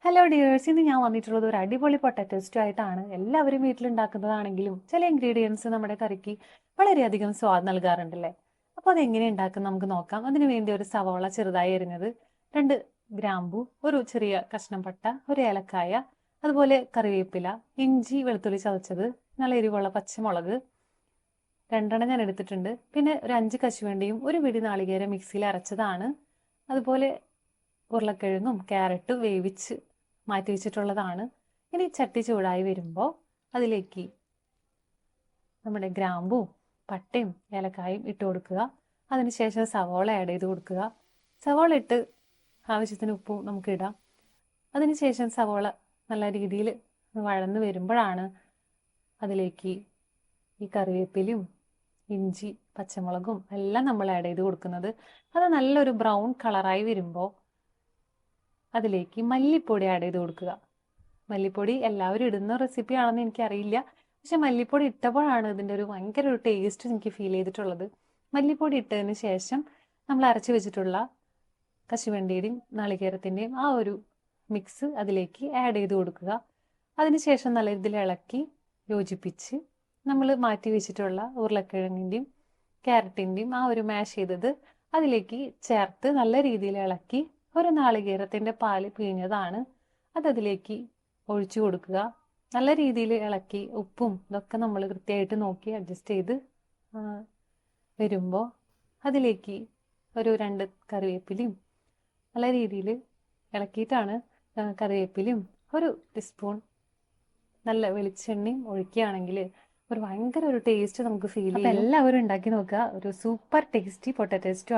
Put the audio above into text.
Hello dears, ഇന്ന് ഞാൻ വന്നിട്ടുള്ളത് ഒരു അടിപൊളി പൊട്ടാറ്റോ സ്റ്റൂ ആയിട്ടാണ്. എല്ലാവരും വീട്ടിലുണ്ടാക്കുന്നതാണെങ്കിലും ചില ഇൻഗ്രീഡിയൻസ് നമ്മുടെ കറിക്ക് വളരെയധികം സ്വാദ് നൽകാറുണ്ടല്ലേ. അപ്പോൾ അതെങ്ങനെ ഉണ്ടാക്കും നമുക്ക് നോക്കാം. അതിനു വേണ്ടി ഒരു സവോള ചെറുതായി എരിഞ്ഞത്, 2 ഗ്രാമ്പു, ഒരു ചെറിയ കഷ്ണം പട്ട, ഒരു ഏലക്കായ, അതുപോലെ കറിവേപ്പില, ഇഞ്ചി വെളുത്തുള്ളി ചതച്ചത്, നല്ല എരിവുള്ള പച്ചമുളക് 2 ഞാൻ എടുത്തിട്ടുണ്ട്. പിന്നെ ഒരു 5 കശുവണ്ടിയും ഒരു പിടി നാളികേരം മിക്സിയിൽ അരച്ചതാണ്. അതുപോലെ ഉരുളക്കിഴങ്ങും ക്യാരറ്റും വേവിച്ച് മാറ്റി വെച്ചിട്ടുള്ളതാണ്. ഇനി ചട്ടി ചൂടായി വരുമ്പോൾ അതിലേക്ക് നമ്മുടെ ഗ്രാമ്പും പട്ടയും ഏലക്കായും ഇട്ട് കൊടുക്കുക. അതിനുശേഷം സവോള ആഡ് ചെയ്ത് കൊടുക്കുക. സവോള ഇട്ട് ആവശ്യത്തിന് ഉപ്പും നമുക്ക് ഇടാം. അതിനുശേഷം സവോള നല്ല രീതിയിൽ വഴന്ന് വരുമ്പോഴാണ് അതിലേക്ക് ഈ കറിവേപ്പിലയും ഇഞ്ചി പച്ചമുളകും എല്ലാം നമ്മൾ ആഡ് ചെയ്ത് കൊടുക്കുന്നത്. അത് നല്ലൊരു ബ്രൗൺ കളറായി വരുമ്പോൾ അതിലേക്ക് മല്ലിപ്പൊടി ആഡ് ചെയ്ത് കൊടുക്കുക. മല്ലിപ്പൊടി എല്ലാവരും ഇടുന്ന റെസിപ്പി ആണെന്ന് എനിക്കറിയില്ല, പക്ഷെ മല്ലിപ്പൊടി ഇട്ടപ്പോഴാണ് ഇതിൻ്റെ ഒരു ഭയങ്കര ഒരു ടേസ്റ്റ് എനിക്ക് ഫീൽ ചെയ്തിട്ടുള്ളത്. മല്ലിപ്പൊടി ഇട്ടതിന് ശേഷം നമ്മൾ അരച്ച് വെച്ചിട്ടുള്ള കശുവണ്ടിയുടെയും നാളികേരത്തിൻ്റെയും ആ ഒരു മിക്സ് അതിലേക്ക് ആഡ് ചെയ്ത് കൊടുക്കുക. അതിനുശേഷം നല്ല രീതിയിൽ ഇളക്കി യോജിപ്പിച്ച് നമ്മൾ മാറ്റി വെച്ചിട്ടുള്ള ഉരുളക്കിഴങ്ങിൻ്റെയും ക്യാരറ്റിൻ്റെയും ആ ഒരു മാഷ് ചെയ്തത് അതിലേക്ക് ചേർത്ത് നല്ല രീതിയിൽ ഇളക്കി ഒരു നാളികേരത്തിൻ്റെ പാല് പിഴിഞ്ഞതാണ് അതതിലേക്ക് ഒഴിച്ചു കൊടുക്കുക. നല്ല രീതിയിൽ ഇളക്കി ഉപ്പും ഇതൊക്കെ നമ്മൾ കൃത്യമായിട്ട് നോക്കി അഡ്ജസ്റ്റ് ചെയ്ത് വരുമ്പോൾ അതിലേക്ക് ഒരു 2 കറിവേപ്പിലയും നല്ല രീതിയിൽ ഇളക്കിയിട്ടാണ് കറിവേപ്പിലയും ഒരു ടീസ്പൂൺ നല്ല വെളിച്ചെണ്ണയും ഒഴിക്കുകയാണെങ്കിൽ ഒരു ഭയങ്കര ഒരു ടേസ്റ്റ് നമുക്ക് ഫീൽ ചെയ്യും. എല്ലാവരും ഉണ്ടാക്കി നോക്കുക. ഒരു സൂപ്പർ ടേസ്റ്റി പൊട്ടാറ്റോ സ്റ്റൂ